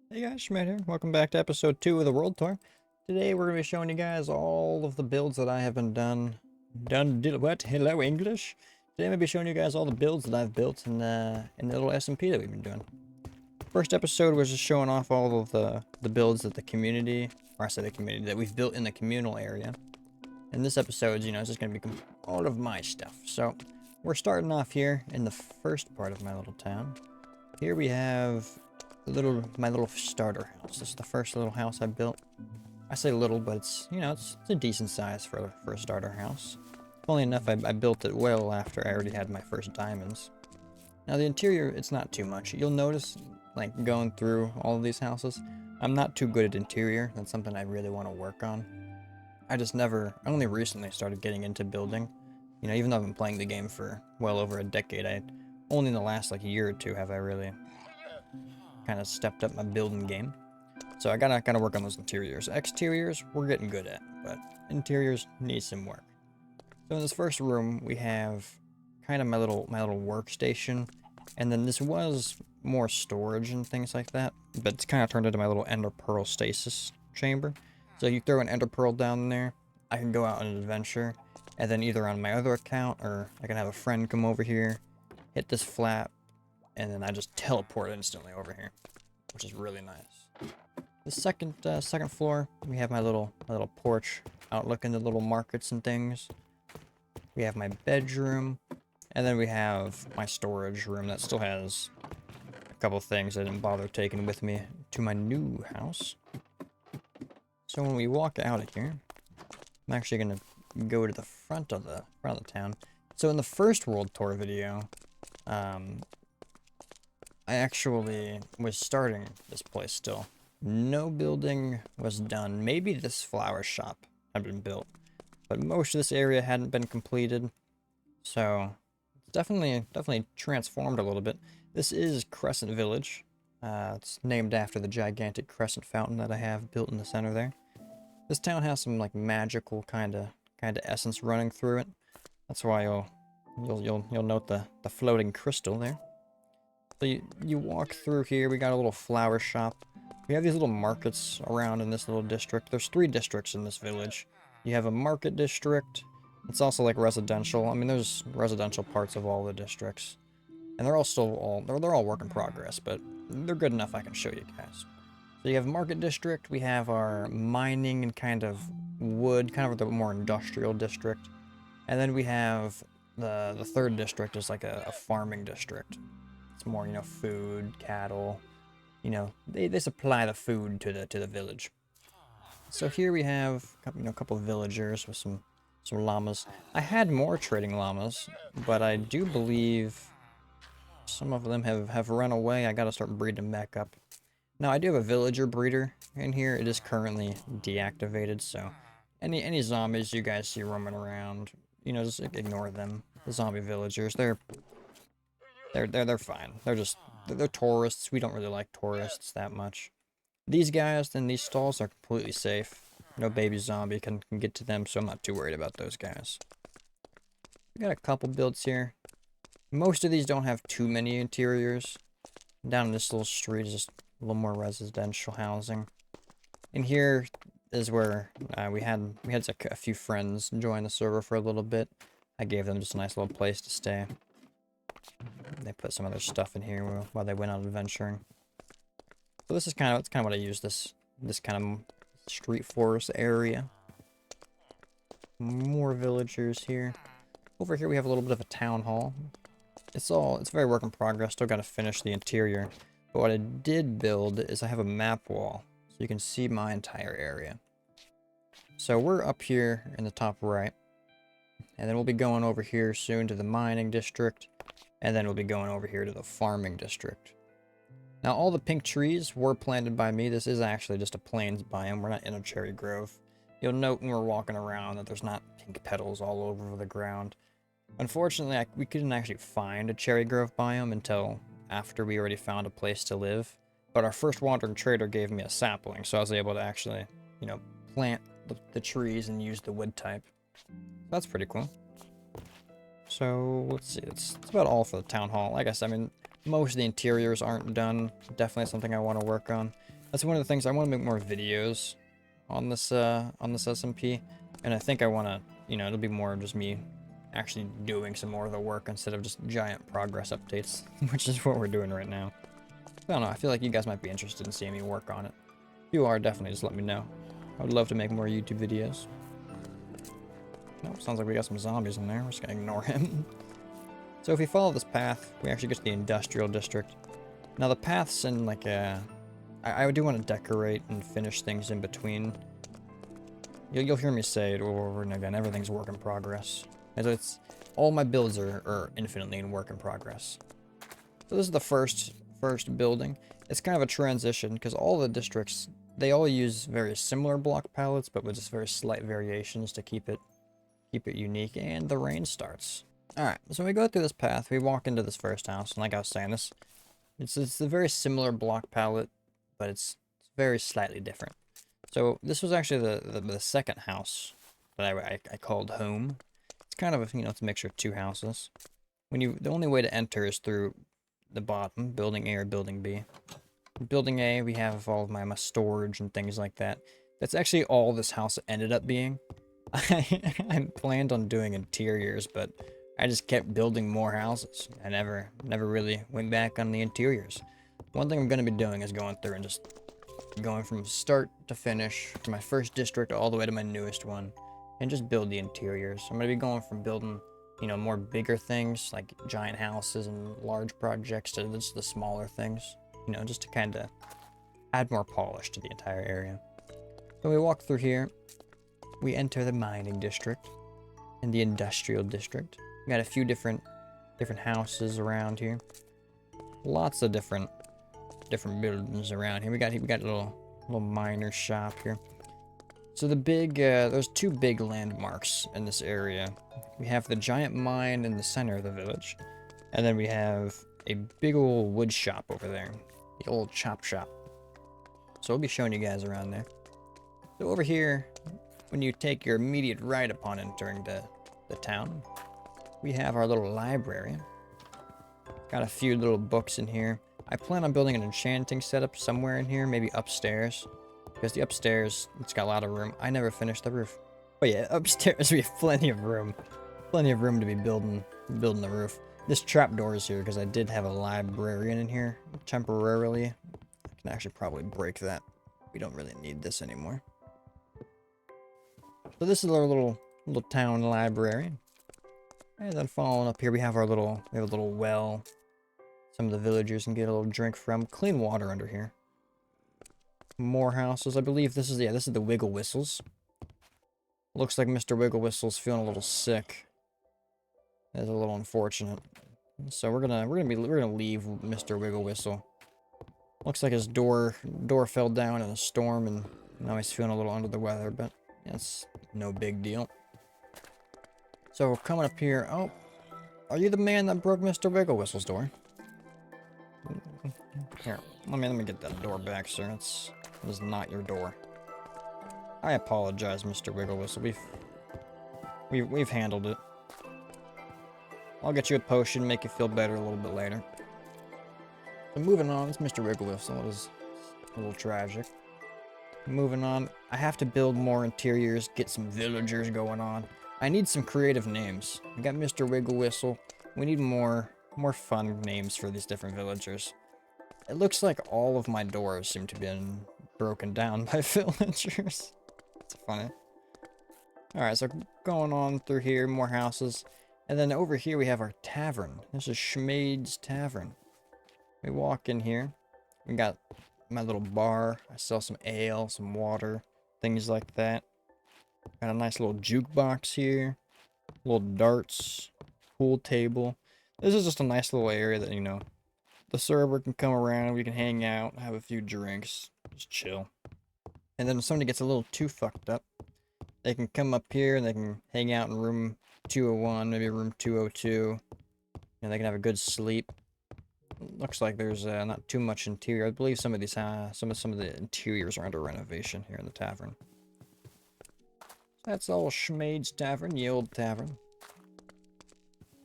Hey guys, Schmidt here. Welcome back to episode 2 of the World Tour. Today we're going to be showing you guys all of the builds that I have been did what? Hello English? Today I'm going to be showing you guys all the builds that I've built in the little SMP that we've been doing. First episode was just showing off all of the builds that the community, or I say the community, that we've built in the communal area. And this episode, it's just going to be all of my stuff. So we're starting off here in the first part of my little town. Here we have my little starter house. This is the first little house I built. I say little, but it's a decent size for a starter house. Only enough I built it well after I already had my first diamonds. Now the interior, it's not too much. You'll notice, like going through all of these houses, I'm not too good at interior. That's something I really want to work on. I only recently started getting into building. Even though I've been playing the game for well over a decade, only in the last like year or two have I really kind of stepped up my building game. So I gotta work on those interiors. Exteriors, we're getting good at, but interiors need some work. So in this first room, we have kind of my little workstation, and then this was more storage and things like that, but it's kind of turned into my little ender pearl stasis chamber. So you throw an ender pearl down there, I can go out on an adventure, and then either on my other account, or I can have a friend come over here, hit this flap, and then I just teleport instantly over here, which is really nice. The second floor, we have my little porch outlook into little markets and things. We have my bedroom, and then we have my storage room that still has a couple things I didn't bother taking with me to my new house. So when we walk out of here, I'm actually gonna go to the front of the town. So in the first World Tour video, I actually was starting this place still. No building was done. Maybe this flower shop had been built, but most of this area hadn't been completed. So it's definitely transformed a little bit. This is Crescent Village. It's named after the gigantic crescent fountain that I have built in the center there. This town has some like magical kind of essence running through it. That's why you'll note the floating crystal there. So you walk through here, we got a little flower shop. We have these little markets around in this little district. There's 3 districts in this village. You have a market district. It's also like residential. I mean, there's residential parts of all the districts. And they're all work in progress, but they're good enough I can show you guys. So you have market district, we have our mining and kind of wood, kind of the more industrial district. And then we have the third district is like a farming district. It's more, food, cattle, they supply the food to the village. So here we have, a couple of villagers with some llamas. I had more trading llamas, but I do believe some of them have run away. I gotta start breeding them back up. Now I do have a villager breeder in here. It is currently deactivated, so any zombies you guys see roaming around, just ignore them. The zombie villagers, they're fine. They're tourists. We don't really like tourists that much. These guys in these stalls are completely safe. No baby zombie can get to them, so I'm not too worried about those guys. We got a couple builds here. Most of these don't have too many interiors. Down this little street is just a little more residential housing. And here is where we had a few friends join the server for a little bit. I gave them just a nice little place to stay. They put some other stuff in here while they went out adventuring. So this is kind of what I use this kind of street forest area. More villagers here. Over here we have a little bit of a town hall. It's very work in progress. Still got to finish the interior. But what I did build is I have a map wall, so you can see my entire area. So we're up here in the top right, and then we'll be going over here soon to the mining district. And then we'll be going over here to the farming district. Now, all the pink trees were planted by me. This is actually just a plains biome. We're not in a cherry grove. You'll note when we're walking around that there's not pink petals all over the ground. Unfortunately, we couldn't actually find a cherry grove biome until after we already found a place to live. But our first wandering trader gave me a sapling, so I was able to actually, plant the trees and use the wood type. That's pretty cool. So, let's see, it's about all for the town hall. Like I said, most of the interiors aren't done. Definitely something I want to work on. That's one of the things. I want to make more videos on this SMP, and I think I want to, you know, it'll be more of just me actually doing some more of the work instead of just giant progress updates, which is what we're doing right now. I don't know, I feel like you guys might be interested in seeing me work on it. If you are, definitely just let me know. I would love to make more YouTube videos. Nope, sounds like we got some zombies in there. We're just gonna ignore him. So if we follow this path, we actually get to the industrial district. Now the paths in like I do want to decorate and finish things in between. You'll hear me say it over and again, everything's work in progress. And so it's, all my builds are infinitely in work in progress. So this is the first building. It's kind of a transition because all the districts, they all use very similar block palettes, but with just very slight variations to keep it unique. And the rain starts. Alright, so we go through this path, we walk into this first house, and like I was saying, it's a very similar block palette, but it's very slightly different. So this was actually the second house that I called home. It's kind of a, you know, it's a mixture of two houses. The only way to enter is through the bottom, building A or building B. Building A, we have all of my storage and things like that. That's actually all this house ended up being. I planned on doing interiors, but I just kept building more houses. I never really went back on the interiors. One thing I'm going to be doing is going through and just going from start to finish, from my first district all the way to my newest one, and just build the interiors. I'm going to be going from building, you know, more bigger things, like giant houses and large projects, to just the smaller things, you know, just to kind of add more polish to the entire area. So we walk through here, we enter the mining district and the industrial district. We got a few different houses around here. Lots of different buildings around here. We got a little miner shop here. So the big there's two big landmarks in this area. We have the giant mine in the center of the village, and then we have a big old wood shop over there, the old chop shop. So I'll be showing you guys around there. So over here, when you take your immediate right upon entering the town, we have our little library. Got a few little books in here. I plan on building an enchanting setup somewhere in here, maybe upstairs. Because the upstairs, it's got a lot of room. I never finished the roof. But yeah, upstairs we have plenty of room. Plenty of room to be building the roof. This trapdoor is here because I did have a librarian in here temporarily. I can actually probably break that. We don't really need this anymore. So this is our little town library. And then following up here, we have a little well. Some of the villagers can get a little drink from. Clean water under here. More houses. I believe this is the Wiggle Whistles. Looks like Mr. Wiggle Whistle's feeling a little sick. That's a little unfortunate. So we're gonna leave Mr. Wiggle Whistle. Looks like his door fell down in a storm, and now he's feeling a little under the weather, but it's no big deal. So coming up here, oh, are you the man that broke Mr. Wiggle Whistle's door? Here, let me get that door back, sir. This is not your door. I apologize, Mr. Wiggle Whistle. We've handled it. I'll get you a potion, make you feel better a little bit later. So moving on, it's Mr. Wiggle Whistle. It was a little tragic. Moving on, I have to build more interiors, get some villagers going on. I need some creative names. I got Mr. Wiggle Whistle. We need more fun names for these different villagers. It looks like all of my doors seem to have been broken down by villagers. It's funny. Alright, so going on through here, more houses. And then over here we have our tavern. This is Schmade's Tavern. We walk in here. We got my little bar. I sell some ale, some water, things like that. Got a nice little jukebox here. Little darts, pool table. This is just a nice little area that, you know, the server can come around, we can hang out, have a few drinks, just chill. And then if somebody gets a little too fucked up, they can come up here and they can hang out in room 201, maybe room 202. And they can have a good sleep. Looks like there's not too much interior. I believe some of these some of the interiors are under renovation here in the tavern. That's all Schmade's Tavern, the old tavern.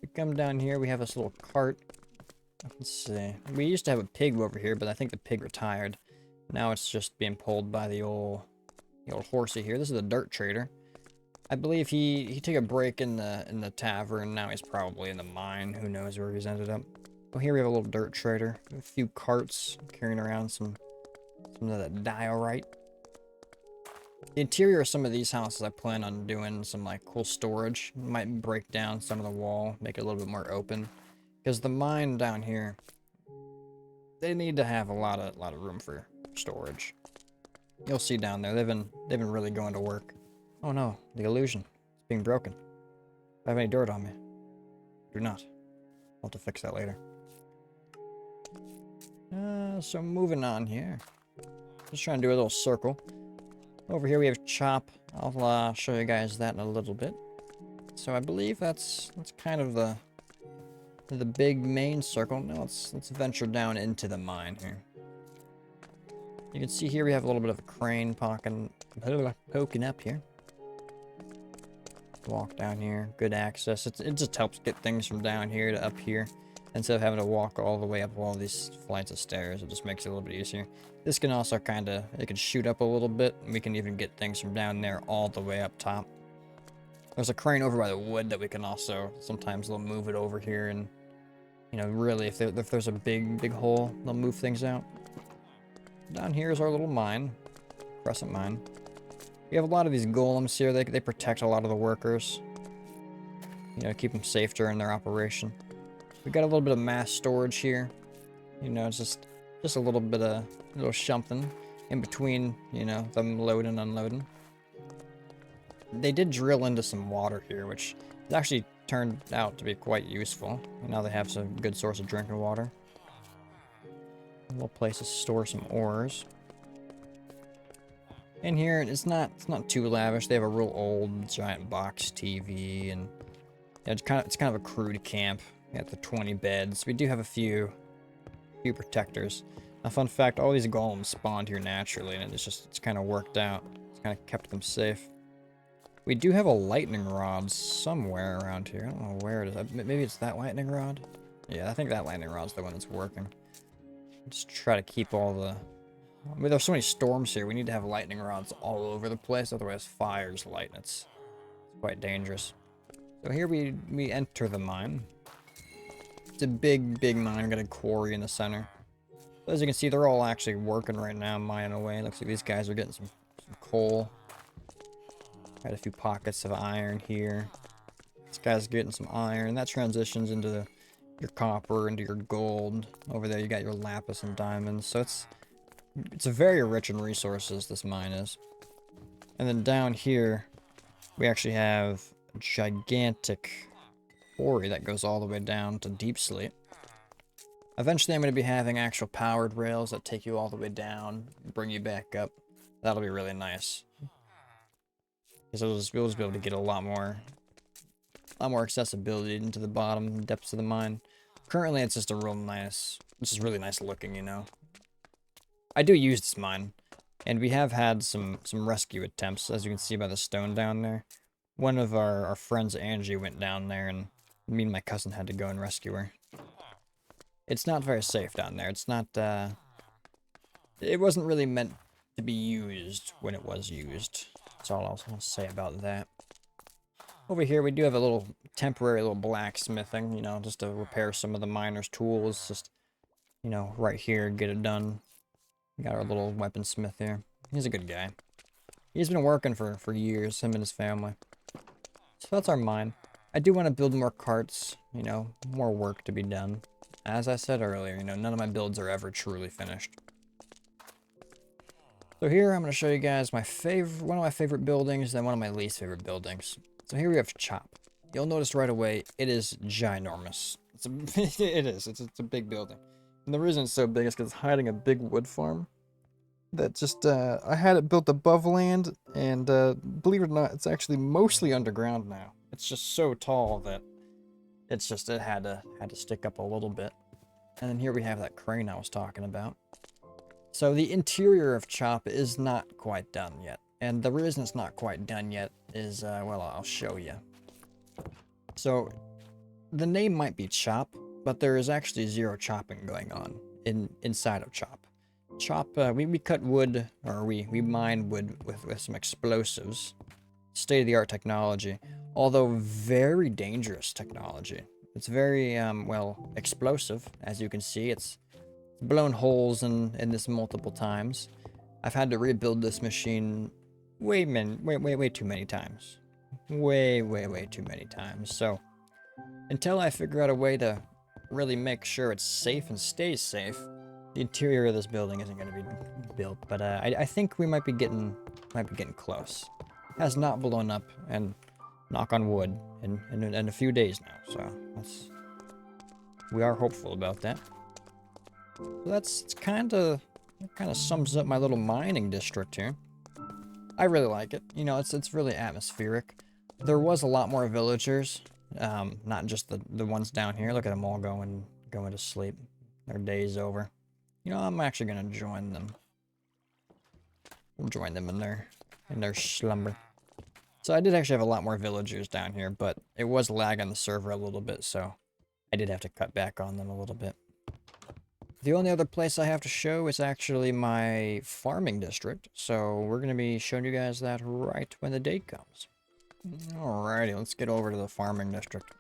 We come down here, we have this little cart. Let's see. We used to have a pig over here, but I think the pig retired. Now it's just being pulled by the old horsey here. This is the dirt trader. I believe he took a break in the tavern. Now he's probably in the mine. Who knows where he's ended up. Well, here we have a little dirt trader. A few carts carrying around some of that diorite. The interior of some of these houses I plan on doing some like cool storage. Might break down some of the wall, make it a little bit more open. Because the mine down here, they need to have a lot of room for storage. You'll see down there, they've been really going to work. Oh no, the illusion. It's being broken. I have any dirt on me? Do not. I'll have to fix that later. So moving on here. Just trying to do a little circle. Over here we have chop. I'll show you guys that in a little bit. So I believe that's kind of the big main circle. Now let's venture down into the mine here. You can see here we have a little bit of a crane poking up here. Walk down here, good access. It just helps get things from down here to up here. Instead of having to walk all the way up all these flights of stairs, it just makes it a little bit easier. This can also it can shoot up a little bit, and we can even get things from down there all the way up top. There's a crane over by the wood that we can also, sometimes they'll move it over here, and, you know, really, if there's a big hole, they'll move things out. Down here is our little mine, crescent mine. We have a lot of these golems here. They protect a lot of the workers. You know, keep them safe during their operation. We got a little bit of mass storage here. You know, it's just a little bit of little something in between, you know, them loading and unloading. They did drill into some water here, which has actually turned out to be quite useful. And now they have some good source of drinking water. A little place to store some ores. In here, it's not too lavish. They have a real old giant box TV, and yeah, it's kind of a crude camp. We got the 20 beds. We do have a few protectors. A fun fact: all these golems spawned here naturally, and it's kind of worked out. It's kind of kept them safe. We do have a lightning rod somewhere around here. I don't know where it is. Maybe it's that lightning rod. Yeah, I think that lightning rod's the one that's working. Just try to keep all the. I mean, there's so many storms here. We need to have lightning rods all over the place, otherwise fires light, and it's quite dangerous. So here we enter the mine. It's a big mine. We got a quarry in the center. As you can see, they're all actually working right now, mining away. Looks like these guys are getting some coal. Got a few pockets of iron here. This guy's getting some iron. That transitions into your copper, into your gold. Over there, you got your lapis and diamonds. So it's a very rich in resources, this mine is. And then down here, we actually have a gigantic quarry that goes all the way down to deep sleep. Eventually, I'm going to be having actual powered rails that take you all the way down, bring you back up. That'll be really nice. Because we'll just be able to get a lot more accessibility into the bottom depths of the mine. Currently, it's just really nice looking, you know. I do use this mine, and we have had some rescue attempts, as you can see by the stone down there. One of our friends, Angie, went down there, and me and my cousin had to go and rescue her. It's not very safe down there. It's not, it wasn't really meant to be used when it was used. That's all I'll say about that. Over here, we do have a temporary little blacksmithing, you know, just to repair some of the miners' tools. Just, you know, right here, get it done. We got our little weaponsmith here. He's a good guy. He's been working for years, him and his family. So that's our mine. I do want to build more carts, you know, more work to be done. As I said earlier, you know, none of my builds are ever truly finished. So here, I'm going to show you guys one of my favorite buildings and one of my least favorite buildings. So here we have Chop. You'll notice right away, it is ginormous. It's a big building. And the reason it's so big is because it's hiding a big wood farm. That just, I had it built above land, and believe it or not, it's actually mostly underground now. It's just so tall that it had to stick up a little bit. And then here we have that crane I was talking about. So the interior of Chop is not quite done yet. And the reason it's not quite done yet is, well, I'll show you. So the name might be Chop, but there is actually zero chopping going on inside of Chop. we cut wood, or we mine wood with some explosives. State-of-the-art technology, although very dangerous technology. It's very, well, explosive, as you can see. It's blown holes in this multiple times. I've had to rebuild this machine way too many times. Way too many times. So, until I figure out a way to really make sure it's safe and stays safe, the interior of this building isn't going to be built. But I think we might be getting close. Has not blown up, and knock on wood, in a few days now. So we are hopeful about that. So that's kind of sums up my little mining district here. I really like it. You know, it's really atmospheric. There was a lot more villagers, not just the ones down here. Look at them all going to sleep. Their day's over. You know, I'm actually gonna join them. We'll join them in their slumber. So I did actually have a lot more villagers down here, but it was lagging the server a little bit, so I did have to cut back on them a little bit. The only other place I have to show is actually my farming district, so we're going to be showing you guys that right when the day comes. Alrighty, let's get over to the farming district.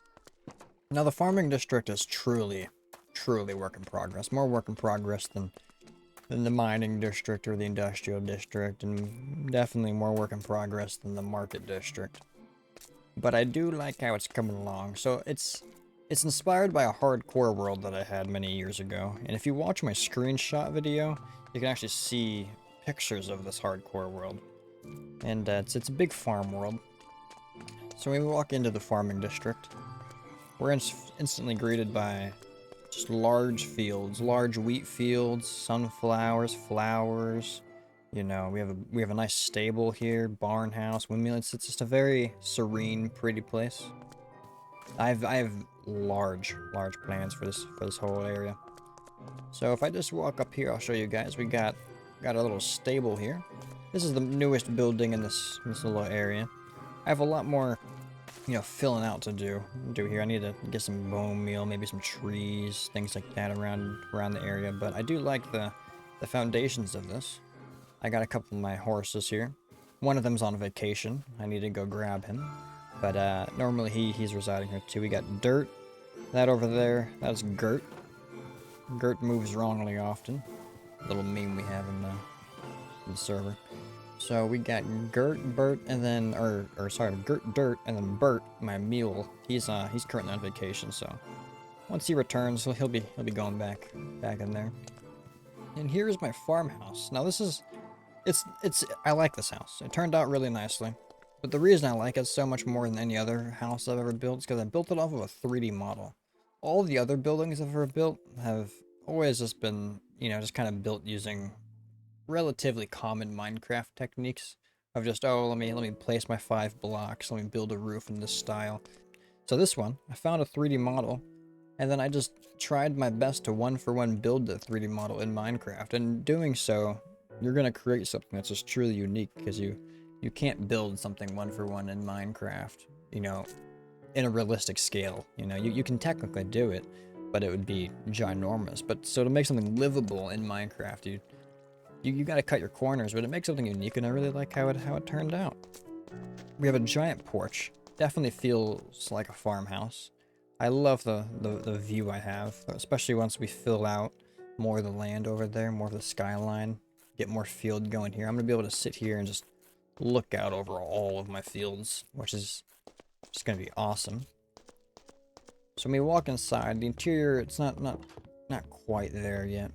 Now the farming district is truly work in progress. More work in progress than the mining district or the industrial district, and definitely more work in progress than the market district. But I do like how it's coming along. So it's inspired by a hardcore world that I had many years ago, and if you watch my screenshot video, you can actually see pictures of this hardcore world. And it's a big farm world. So when we walk into the farming district, we're instantly greeted by just large fields, large wheat fields, sunflowers, flowers. You know, we have a nice stable here, barn house, windmill. It's just a very serene, pretty place. I have large plans for this whole area. So if I just walk up here, I'll show you guys. We got a little stable here. This is the newest building in this little area. I have a lot more, you know, filling out to do here. I need to get some bone meal, maybe some trees, things like that around the area. But I do like the foundations of this. I got a couple of my horses here. One of them's on vacation. I need to go grab him. But normally he's residing here too. We got Dirt. That over there, that's Gert. Gert moves wrongly often. Little meme we have in the server. So we got Gert, Bert, and then, Gert, Dirt, and then Bert, my mule. He's currently on vacation, so once he returns, he'll be going back in there. And here's my farmhouse. Now this is, I like this house. It turned out really nicely. But the reason I like it so much more than any other house I've ever built is because I built it off of a 3D model. All the other buildings I've ever built have always just been, you know, just kind of built using relatively common Minecraft techniques of just, oh, let me place my 5 blocks, let me build a roof in this style. So this one, I found a 3D model, and then I just tried my best to one-for-one build the 3D model in Minecraft. And doing so, you're gonna create something that's just truly unique, because you can't build something one-for-one in Minecraft, you know, in a realistic scale. You know, you can technically do it, but it would be ginormous. But so to make something livable in Minecraft, you gotta cut your corners, but it makes something unique, and I really like how it turned out. We have a giant porch. Definitely feels like a farmhouse. I love the view I have, especially once we fill out more of the land over there, more of the skyline, get more field going here. I'm gonna be able to sit here and just look out over all of my fields, which is just gonna be awesome. So when we walk inside, the interior, it's not quite there yet.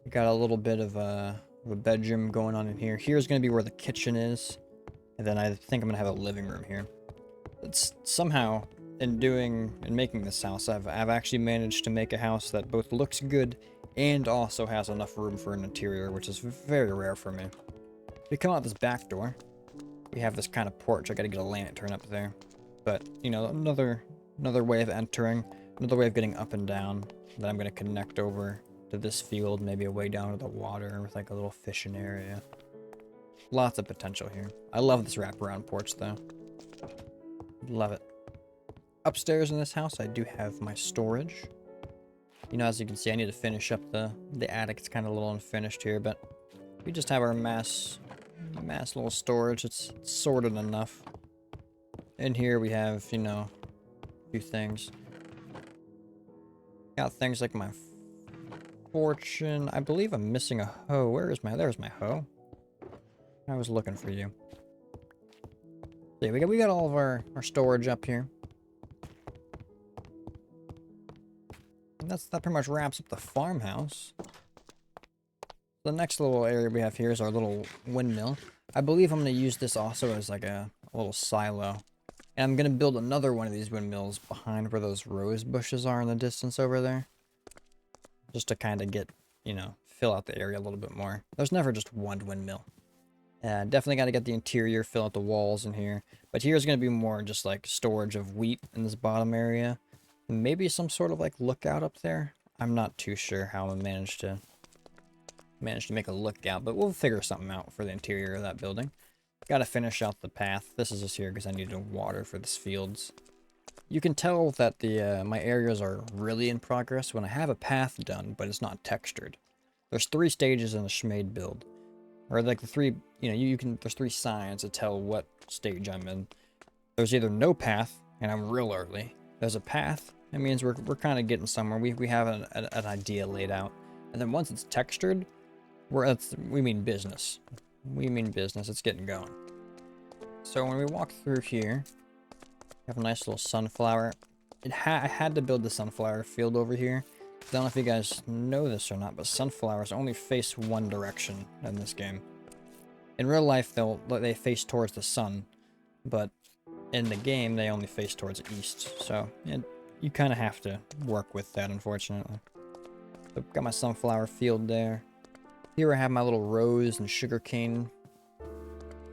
We got a little bit of a bedroom going on in here. Here's gonna be where the kitchen is, and then I think I'm gonna have a living room here. It's somehow in making this house, I've actually managed to make a house that both looks good and also has enough room for an interior, which is very rare for me. We come out this back door. We have this kind of porch. I gotta get a lantern up there. But, you know, another way of entering, another way of getting up and down that I'm gonna connect over to this field, maybe a way down to the water with like a little fishing area. Lots of potential here. I love this wraparound porch though. Love it. Upstairs in this house, I do have my storage. You know, as you can see, I need to finish up the attic. It's kind of a little unfinished here, but we just have our mass little storage. It's sorted enough. In here we have, you know, a few things. Got things like my fortune. I believe I'm missing a hoe. There's my hoe. I was looking for you. So yeah, we got all of our storage up here. And that pretty much wraps up the farmhouse. The next little area we have here is our little windmill. I believe I'm going to use this also as like a little silo. And I'm going to build another one of these windmills behind where those rose bushes are in the distance over there. Just to kind of get, you know, fill out the area a little bit more. There's never just one windmill. Definitely got to get the interior, fill out the walls in here. But here's going to be more just like storage of wheat in this bottom area. Maybe some sort of like lookout up there. I'm not too sure how I'm gonna manage to make a lookout, but we'll figure something out for the interior of that building. Got to finish out the path. This is just here because I need to water for this fields. You can tell that the my areas are really in progress when I have a path done, but it's not textured. There's 3 stages in the Schmade build, or like the 3. You know, there's 3 signs to tell what stage I'm in. There's either no path, and I'm real early. There's a path. That means we're kind of getting somewhere. We have an idea laid out, and then once it's textured, we mean business. We mean business. It's getting going. So when we walk through here, we have a nice little sunflower. I had to build the sunflower field over here. I don't know if you guys know this or not, but sunflowers only face one direction in this game. In real life, they face towards the sun, but in the game, they only face towards the east. So you kind of have to work with that, unfortunately. So got my sunflower field there. Here I have my little rose and sugarcane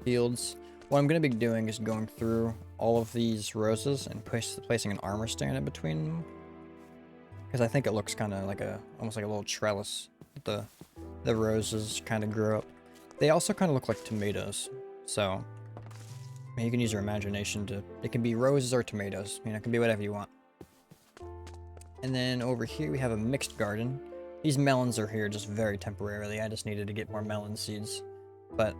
fields. What I'm going to be doing is going through all of these roses and placing an armor stand in between them. Because I think it looks kind of like almost like a little trellis. The roses kind of grow up. They also kind of look like tomatoes. So you can use your imagination it can be roses or tomatoes. You know, it can be whatever you want. And then over here we have a mixed garden. These melons are here just very temporarily. I just needed to get more melon seeds. But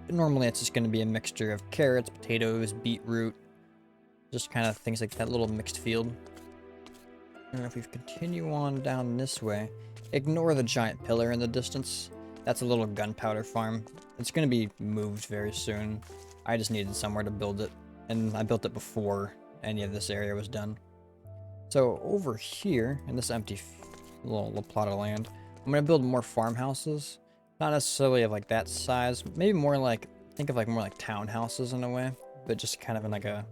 normally it's just going to be a mixture of carrots, potatoes, beetroot, just kind of things like that, little mixed field. And if we continue on down this way, ignore the giant pillar in the distance. That's a little gunpowder farm. It's going to be moved very soon. I just needed somewhere to build it, and I built it before any of this area was done. So over here, in this empty little plot of land, I'm going to build more farmhouses. Not necessarily of like that size, maybe more like, think of like more like townhouses in a way, but just kind of in like a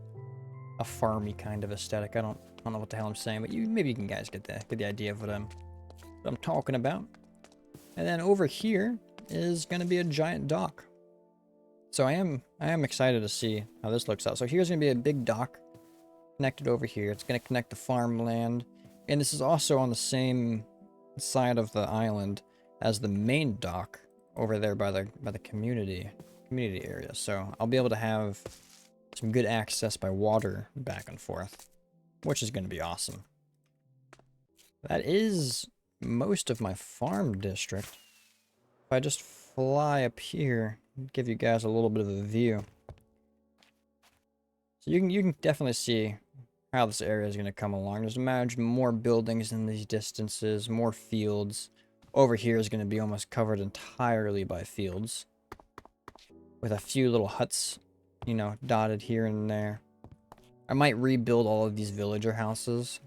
farmy kind of aesthetic. I don't know what the hell I'm saying, but maybe you can guys get the idea of what I'm talking about. And then over here is going to be a giant dock. So I am excited to see how this looks out. So here's going to be a big dock connected over here. It's going to connect the farmland, and this is also on the same side of the island as the main dock over there by the community area. So I'll be able to have some good access by water back and forth, which is going to be awesome. That is most of my farm district. If I just fly up here, give you guys a little bit of a view. So you can definitely see how this area is going to come along. Just imagine more buildings in these distances, more fields. Over here is going to be almost covered entirely by fields, with a few little huts, you know, dotted here and there. I might rebuild all of these villager houses,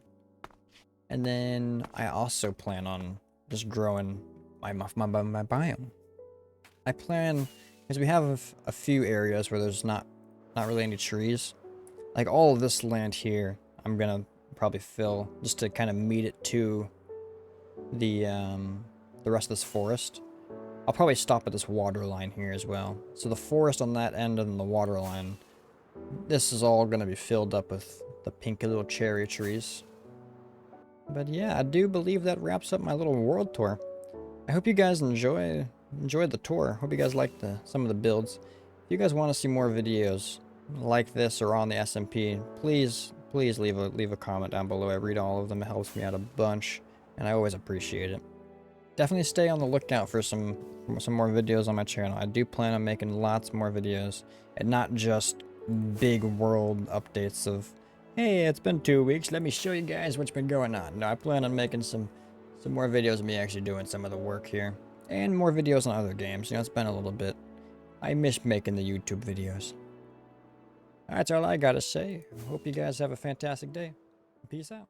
and then I also plan on just growing my biome. I plan, because we have a few areas where there's not really any trees. Like all of this land here, I'm gonna probably fill just to kind of meet it to the rest of this forest. I'll probably stop at this water line here as well. So the forest on that end and the water line, this is all gonna be filled up with the pinky little cherry trees. But yeah, I do believe that wraps up my little world tour. I hope you guys enjoyed the tour. Hope you guys liked some of the builds. If you guys want to see more videos like this or on the SMP, please leave a comment down below. I read all of them. It helps me out a bunch. and I always appreciate it. Definitely stay on the lookout for some more videos on my channel. I do plan on making lots more videos, and not just big world updates of, hey, it's been 2 weeks, let me show you guys what's been going on. No, I plan on making some more videos of me actually doing some of the work here, and more videos on other games. You know, it's been a little bit. I miss making the YouTube videos. That's all I gotta say. Hope you guys have a fantastic day. Peace out.